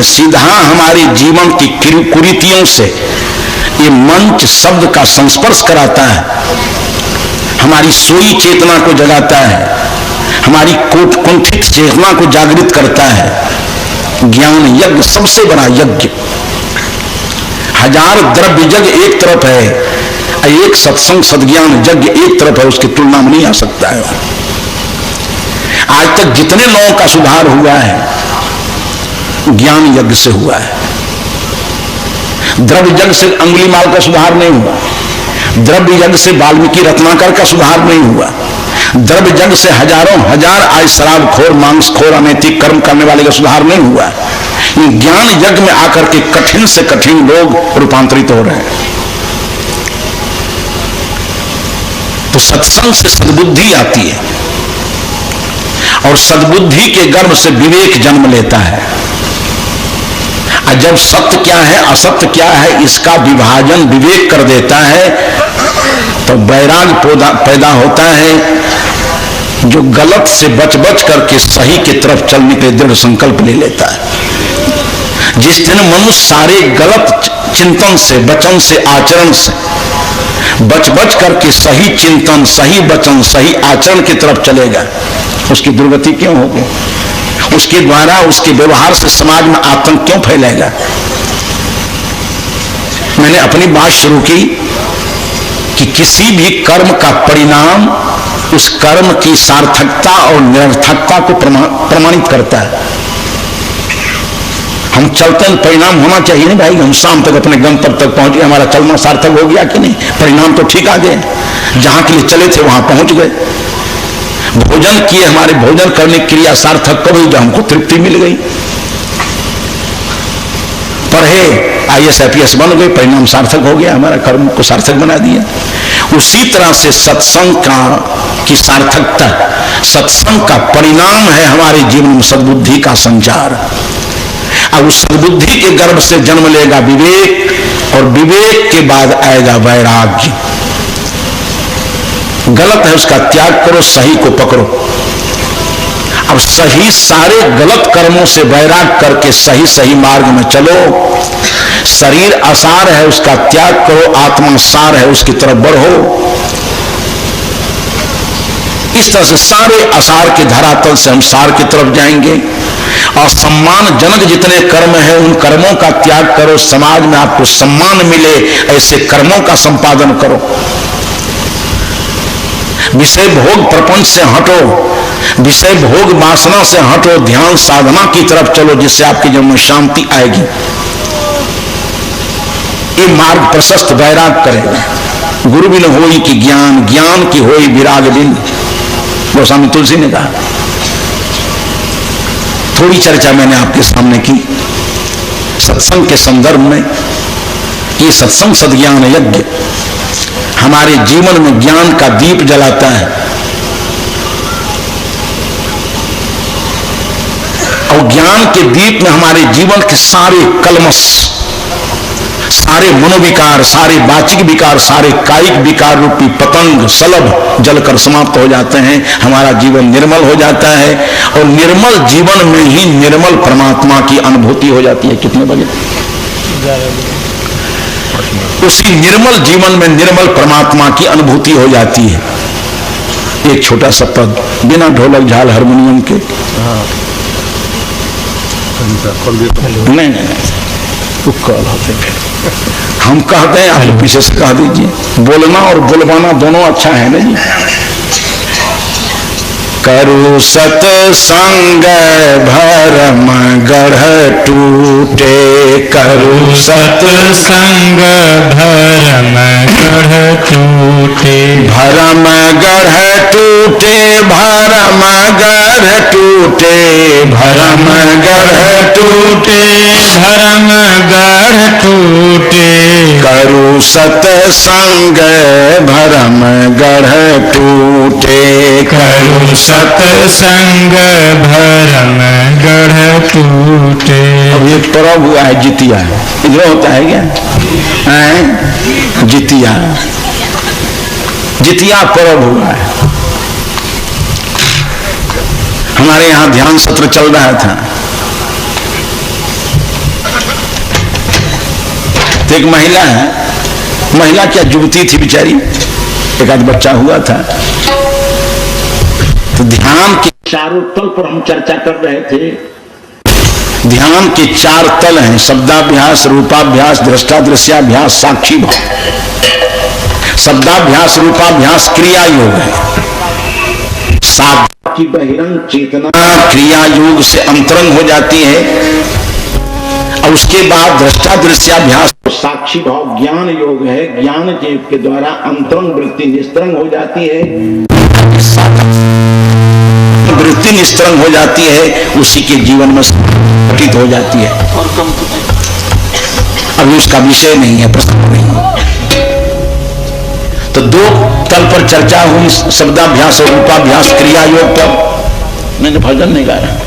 हैं, सीधा हमारे जीवन की कुरीतियों से ये मंच शब्द का संस्पर्श कराता है, हमारी सोई चेतना को जगाता है, हमारी कुंठित चेतना को जागृत करता है। ज्ञान यज्ञ सबसे बड़ा यज्ञ। हजार द्रव्य यज्ञ एक तरफ है, एक सत्संग सद्ज्ञान यज्ञ एक तरफ है, उसकी तुलना में नहीं आ सकता है। आज तक जितने लोगों का सुधार हुआ है ज्ञान यज्ञ से हुआ है। द्रव्य यज्ञ से अंगुलीमाल का सुधार नहीं हुआ, द्रव्य यज्ञ से वाल्मीकि रत्नाकर का सुधार नहीं हुआ, द्रव्य यज्ञ से हजारों हजार आज शराबखोर मांसखोर अनैतिक कर्म करने वाले का सुधार नहीं हुआ। ज्ञान यज्ञ में आकर के कठिन से कठिन लोग रूपांतरित हो रहे हैं। तो सत्संग से सद्बुद्धि आती है और सद्बुद्धि के गर्भ से विवेक जन्म लेता है। और जब सत्य क्या है असत्य क्या है इसका विभाजन विवेक कर देता है तो वैराग्य पैदा होता है, जो गलत से बच बच करके सही की तरफ चलने के दृढ़ संकल्प ले लेता है। जिस दिन मनुष्य सारे गलत चिंतन से, वचन से, आचरण से बच बच करके सही चिंतन, सही वचन, सही आचरण की तरफ चलेगा, उसकी दुर्गति क्यों होगी? उसके द्वारा, उसके व्यवहार से समाज में आतंक क्यों फैलेगा? मैंने अपनी बात शुरू की कि किसी भी कर्म का परिणाम उस कर्म की सार्थकता और निरर्थकता को प्रमाणित करता है। हम चलते हैं, परिणाम होना चाहिए नहीं भाई, हम शाम तक अपने गंतव्य तक पहुंचे, हमारा चलना सार्थक हो गया कि नहीं? परिणाम तो ठीक आ गए, जहां के लिए चले थे वहां पहुंच गए। भोजन किए, हमारे भोजन करने की क्रिया सार्थक कब हुई? जब हमको तृप्ति मिल गई। पढ़े, IAS IPS बन गए, परिणाम सार्थक हो गया, हमारा कर्म को सार्थक बना दिया। उसी तरह से सत्संग की सार्थकता, सत्संग का परिणाम है हमारे जीवन में सद्बुद्धि का संचार। अब उस सद्बुद्धि के गर्भ से जन्म लेगा विवेक और विवेक के बाद आएगा वैराग्य। गलत है उसका त्याग करो, सही को पकड़ो। अब सही सारे गलत कर्मों से वैराग करके सही सही मार्ग में चलो। शरीर असार है उसका त्याग करो, आत्मा सार है उसकी तरफ बढ़ो। इस तरह से सारे असार के धरातल से हम सार की तरफ जाएंगे। और सम्मानजनक जितने कर्म हैं उन कर्मों का त्याग करो, समाज में आपको सम्मान मिले ऐसे कर्मों का संपादन करो। विषय भोग प्रपंच से हटो, विषय भोग वासना से हटो, ध्यान साधना की तरफ चलो, जिससे आपके जीवन में शांति आएगी। ये मार्ग प्रशस्त वैराग करेगा। गुरु बिन होई कि ज्ञान, ज्ञान की होई विराग बिन, गोस्वामी तुलसी ने कहा। थोड़ी चर्चा मैंने आपके सामने की सत्संग के संदर्भ में। ये सत्संग सद्ज्ञान यज्ञ हमारे जीवन में ज्ञान का दीप जलाता है और ज्ञान के दीप में हमारे जीवन के सारे कलमश, सारे मनोविकार, सारे वाचिक विकार, सारे कायिक विकार रूपी पतंग सलभ जलकर समाप्त हो जाते हैं। हमारा जीवन निर्मल हो जाता है और निर्मल जीवन में ही निर्मल परमात्मा की अनुभूति हो जाती है। कितने बजे? उसी निर्मल जीवन में निर्मल परमात्मा की अनुभूति हो जाती है। एक छोटा सा पद बिना ढोलक झाल हारमोनियम के, नहीं तो कल होते फिर हम कहते हैं, आप पीछे से कह दीजिए। बोलना और बुलवाना दोनों अच्छा है ना जी। करु सत्संग भरम गढ़ टूटे, करु सत्संग भरम गढ़ टूटे, भरम गढ़ टूटे, भरम गढ़ टूटे, भरम गढ़ टूटे, भरम गढ़ टूटे, करु सत्संग भरम गढ़ टूटे, करु सत्संग भरम गढ़ टूटे। अब ये पर्व हुआ है जितिया, इधर होता है क्या? जितिया, जितिया पर्व हुआ है। हमारे यहाँ ध्यान सत्र चल रहा था, तो एक महिला है, महिला क्या युवती थी बेचारी, एक आध बच्चा हुआ था। तो ध्यान के चारों तल पर हम चर्चा कर रहे थे। ध्यान के 4 तल हैं, शब्दाभ्यास, रूपाभ्यास, दृष्टादृश्याभ्यास, साक्षी भाव। शब्दाभ्यास, रूपाभ्यास क्रिया योग है। साक्षी बहिरंग चेतना क्रिया योग से अंतरंग हो जाती है, और उसके बाद दृष्टादृश्याभ्यास साक्षी भाव ज्ञान योग है। ज्ञान योग के द्वारा अंतरंग वृत्ति निस्तरंग हो जाती है, वृत्ति निस्तरंग हो जाती है, उसी के जीवन में घटित हो जाती है। अभी उसका विषय नहीं है, प्रसंग नहीं है। तो 2 तल पर चर्चा हुई, शब्दाभ्यास और रूपाभ्यास क्रिया योग पर। मैंने भजन नहीं गाया,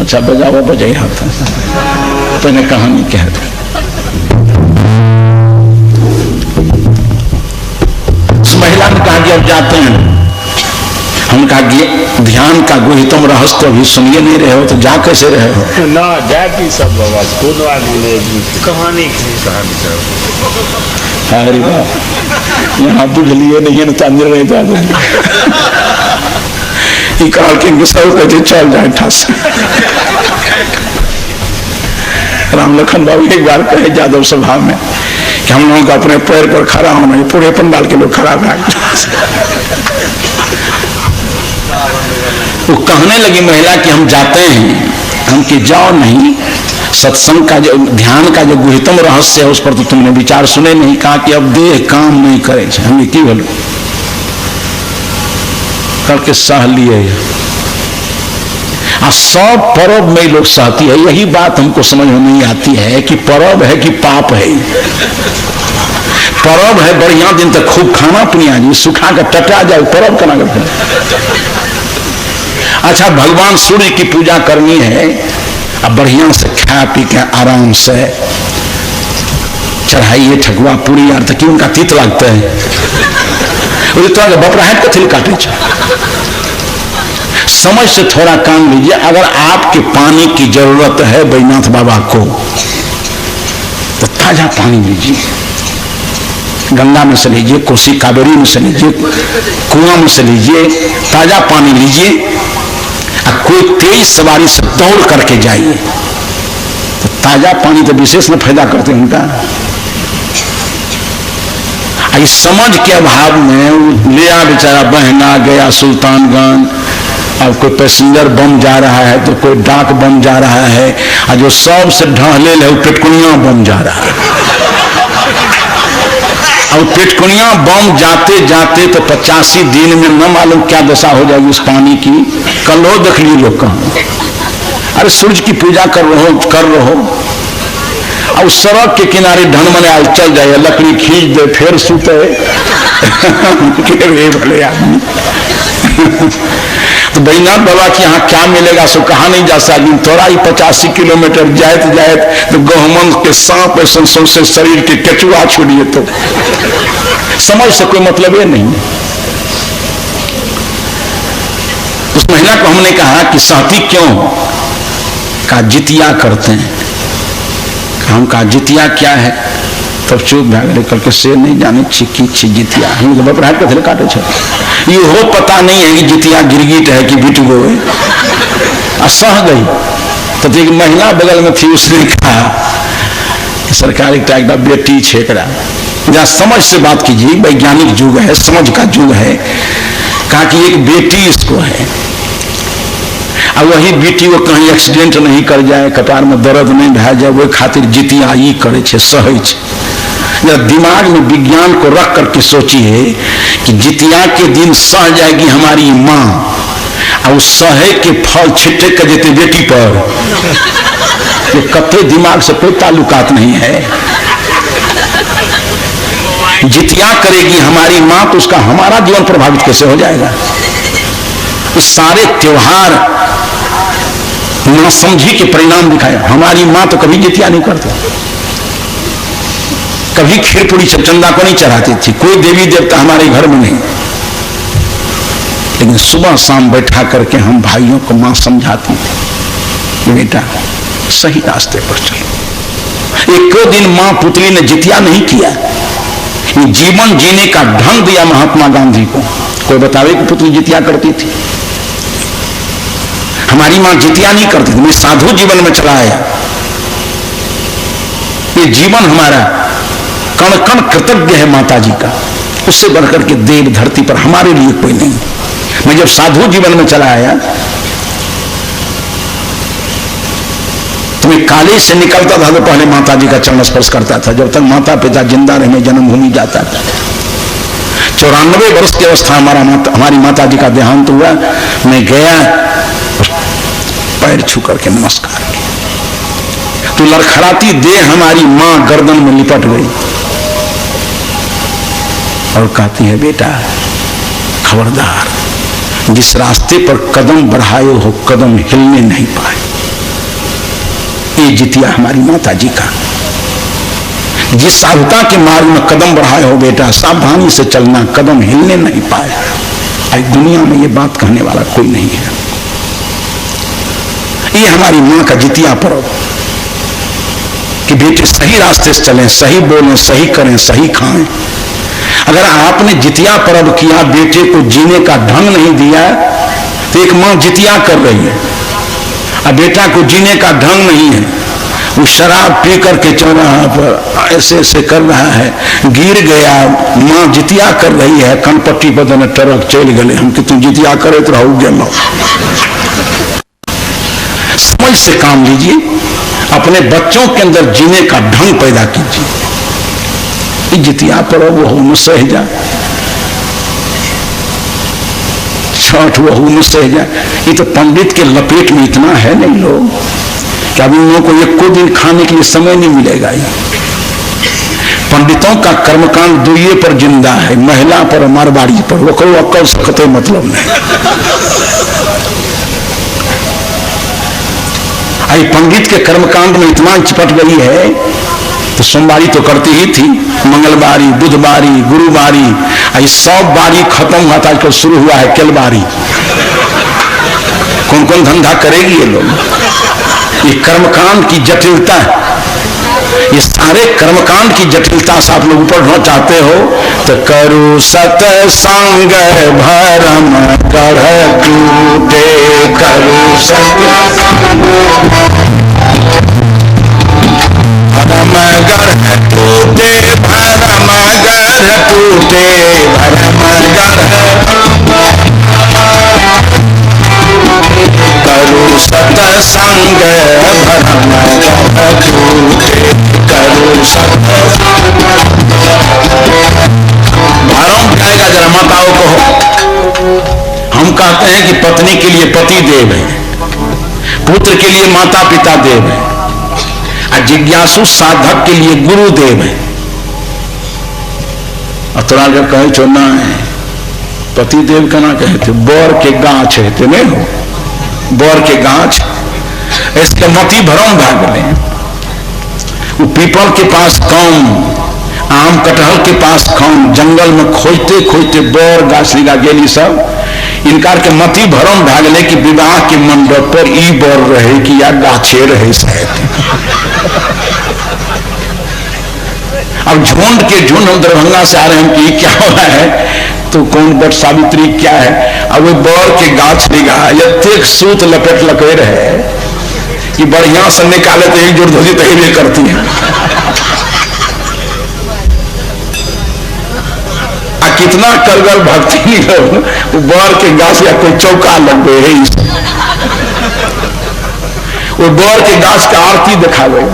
अच्छा बजाओ, बजाई हाथ पहले कहानी कह दो। उस महिला ने कहा कि अब जाते हैं। हम कहा कि ध्यान का गुहितम रहस्य तो अभी सुनिए नहीं रहे हो, तो जा कैसे रहे हो ना? जाती सब बाबा कहानी अरे बाप, यहाँ बुझ लिए नहीं है तो अंदर नहीं था। काल के सब कहते चल जाए ठास। राम लखन बाबू एक बार कहे यादव सभा में कि हम लोगों को अपने पैर पर खड़ा होना, पूरे पंडाल के लोग खड़ा था। वो कहने लगी महिला कि हम जाते हैं। हम कि जाओ नहीं, सत्संग का जो ध्यान का जो गुहितम रहस्य है उस पर तो तुमने विचार सुने नहीं। कहा कि अब देह काम नहीं करे, हमें की बोलो करके सह लिए। 100 पर्व में लोग सहती है। यही बात हमको समझ में नहीं आती है कि पर्व है कि पाप है। पर्व है बढ़िया दिन तक खूब खाना पीना जी, सुखा कर टटा जाए, पर्व करना करते हैं। अच्छा भगवान सूर्य की पूजा करनी है, अब बढ़िया से खा पी के आराम से चढ़ाइए ठकुआ पूरी यार, तक उनका तीत लगता है। बपराहट कथिल काटे समझ से थोड़ा काम लीजिए। अगर आपके पानी की जरूरत है बैजनाथ बाबा को, तो ताजा पानी लीजिए, गंगा में से लीजिए, कोसी कावेरी में से लीजिए, कुआं में से लीजिए, ताजा पानी लीजिए। और कोई तेज सवारी से दौड़ करके जाइए, तो ताजा पानी तो विशेष में फायदा करते हैं उनका। इस समझ के अभाव में लिया बेचारा बहना गया सुल्तानगंज। अब कोई पैसेंजर बम जा रहा है तो कोई डाक बम जा रहा है, और जो सबसे ढहले है वो पेटकुनिया बम जा रहा है। अब पेटकुनिया बम जाते जाते तो 85 दिन में न मालूम क्या दशा हो जाएगी उस पानी की। कल हो देख ली लोग कहा, अरे सूर्य की पूजा कर रहो और सड़क के किनारे ढनमने आज चल जाए, लकड़ी खींच दे, फिर सुते। भले आदमी। तो बैजनाथ बाबा के यहाँ क्या मिलेगा सो कहा नहीं जा सकता। थोड़ा ही 85 किलोमीटर जाए तो गहमन के सांप से शरीर के केचुआ छोड़िए, तो समझ से कोई मतलब ये नहीं। उस महिला को हमने कहा कि सहती क्यों? कहा जितिया करते हैं। हम कहा जितिया क्या है? तब चुप भाग करके से नहीं जाने छिकी जितिया हम बपराहट कथिल काटे छे। ये हो पता नहीं है कि जितिया गिरगिट है कि बिटगो है। सह गई तो एक महिला बगल में थी, उसने कहा सरकारी एक बेटी छेकड़ा, जहाँ समझ से बात कीजिए, वैज्ञानिक युग है, समझ का युग है। कहा कि एक बेटी इसको है, और वही बेटी वो कहीं एक्सीडेंट नहीं कर जाए, कपार में दर्द नहीं ढह जाए, वो खातिर जितिया ही करे छे, सहै छे। दिमाग में विज्ञान को रख करके सोचिए कि जितिया के दिन सह जाएगी हमारी माँ, और सहे के फल छिटे कर देते बेटी पर। ये कत्ते दिमाग से कोई ताल्लुकात नहीं है। जितिया करेगी हमारी माँ तो उसका हमारा जीवन प्रभावित कैसे हो जाएगा? इस सारे त्योहार नासमझी के परिणाम दिखाए। हमारी माँ तो कभी जितिया नहीं करती, कभी खीर पूरी चंदा को नहीं चढ़ाती थी, कोई देवी देवता हमारे घर में नहीं। लेकिन सुबह शाम बैठा करके हम भाइयों को माँ समझाती थी, बेटा सही रास्ते पर चलो। एक दिन मां पुतली ने जितिया नहीं किया, ये जीवन जीने का ढंग दिया महात्मा गांधी को। कोई बतावे कि पुतली जितिया करती थी? हमारी मां जितिया नहीं करती थी, मैं साधु जीवन में चला आया। ये जीवन हमारा कण कण कृतज्ञ है माता जी का, उससे बढ़कर के देव धरती पर हमारे लिए कोई नहीं। मैं जब साधु जीवन में चला आया तो मैं कॉलेज से निकलता था तो पहले माता जी का चरण स्पर्श करता था। जब तक माता पिता जिंदा रहे मैं जन्मभूमि जाता था। 94 वर्ष की अवस्था हमारी माता जी का देहांत हुआ। मैं गया, पैर छू करके नमस्कार किया तो लड़खड़ाती देह हमारी मां गर्दन में लिपट गई और कहती है, बेटा खबरदार, जिस रास्ते पर कदम बढ़ाए हो कदम हिलने नहीं पाए। ये जितिया हमारी माता जी का। जिस साधुता के मार्ग में कदम बढ़ाए हो बेटा, सावधानी से चलना, कदम हिलने नहीं पाए। आज दुनिया में ये बात कहने वाला कोई नहीं है। ये हमारी मां का जितिया पर्व कि बेटे सही रास्ते से चलें, सही बोलें, सही करें, सही खाएं। अगर आपने जितिया पर्व किया, बेटे को जीने का ढंग नहीं दिया, तो एक मां जितिया कर रही है और बेटा को जीने का ढंग नहीं है। वो शराब पी करके चौराहा पर ऐसे ऐसे कर रहा है, गिर गया, मां जितिया कर रही है, कनपट्टी बदन टरक चल गए। हम कि तुम जितिया करे तो रहू गए। समझ से काम लीजिए, अपने बच्चों के अंदर जीने का ढंग पैदा कीजिए। जितिया पर्व वहू में सहजा, छठ वहू में सहजा। ये तो पंडित के लपेट में इतना है नहीं लोग कि अब इन लोगों को एक दिन खाने के लिए समय नहीं मिलेगा। पंडितों का कर्मकांड दुइये पर जिंदा है, महिला पर, मारवाड़ी पर। वो करो अक्कल सकते मतलब नहीं। आई पंडित के कर्मकांड में इतना चिपट गई है तो सोमवारी तो करती ही थी, मंगलवारी, बुधवारी, गुरुवारी, आई 100 बारी खत्म हुआ था, आजकल शुरू हुआ है केलवारी। कौन कौन धंधा करेगी ये लोग? ये कर्मकांड की जटिलता, ये सारे कर्मकांड की जटिलता से आप लोग ऊपर चाहते हो तो करो सतसंग भरम गढ़ टूटे, करो सतसंग भरम गढ़ टूटे, भरम गढ़ टूटे, भरम गढ़ करो सतसंग भरम गढ़ टूटे, करो सतसंग। भरम जाएगा जरा माताओं को। हम कहते हैं कि पत्नी के लिए पति देव है, पुत्र के लिए माता पिता देव है, और जिज्ञासु साधक के लिए गुरु देव है। अतरा जब कहे चुना है पति देव का ना कहते, बोर के गाछ है नहीं हो, बोर के गाछ इसके मती भरम भाग ले। वो पीपल के पास कौन, आम कटहल के पास कौन, जंगल में खोजते खोजते बोर गाछ लिगा गेली सब। इनकार के मती भरम भागले कि विवाह के मंडप पर ई बोर रहे कि या गाछे रहे शायद। अब झुंड के झुंड हम दरभंगा से आ रहे हैं कि क्या हो रहा है, तो कौन बट सावित्री क्या है। अब वो बोर के गाछ लिगा, यथेक सूत लपेट लगे रहे कि बढ़िया से निकाले तो एक जोड़ धोजी तही करती है। कितना करगल भक्ति लोग बोर के गाछ या कोई चौका लग गए है, वो बोर के गाछ का आरती दिखावे।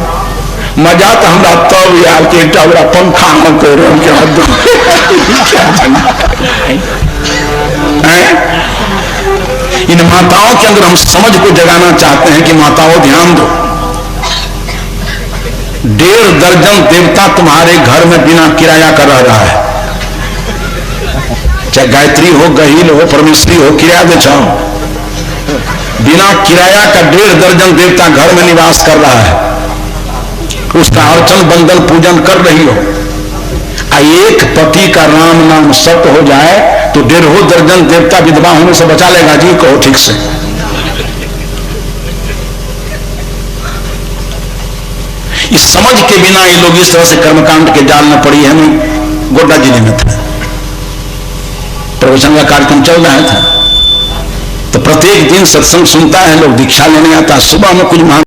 मजा तो हमरा तब यार के टबरा पंखा हम कर रहे हैं। इन माताओं के अंदर हम समझ को जगाना चाहते हैं कि माताओं ध्यान दो, 1.5 दर्जन देवता तुम्हारे घर में बिना किराया का रह रहा है। चाहे गायत्री हो, गहील हो, परमेश्वरी हो, किराया दे जाओ, बिना किराया का 1.5 दर्जन देवता घर में निवास कर रहा है। उसका अर्चन बंदन पूजन कर रही हो। एक पति का राम नाम सत्य हो जाए तो 1.5 दर्जन देवता विधवा होने से बचा लेगा। जी कहो ठीक से। इस समझ के बिना ये लोग इस तरह से कर्मकांड के जाल में पड़ी है। मैं गोड्डा जिले में था, प्रवचन का कार्यक्रम चल रहा था, तो प्रत्येक दिन सत्संग सुनता है, लोग दीक्षा लेने आता। सुबह में कुछ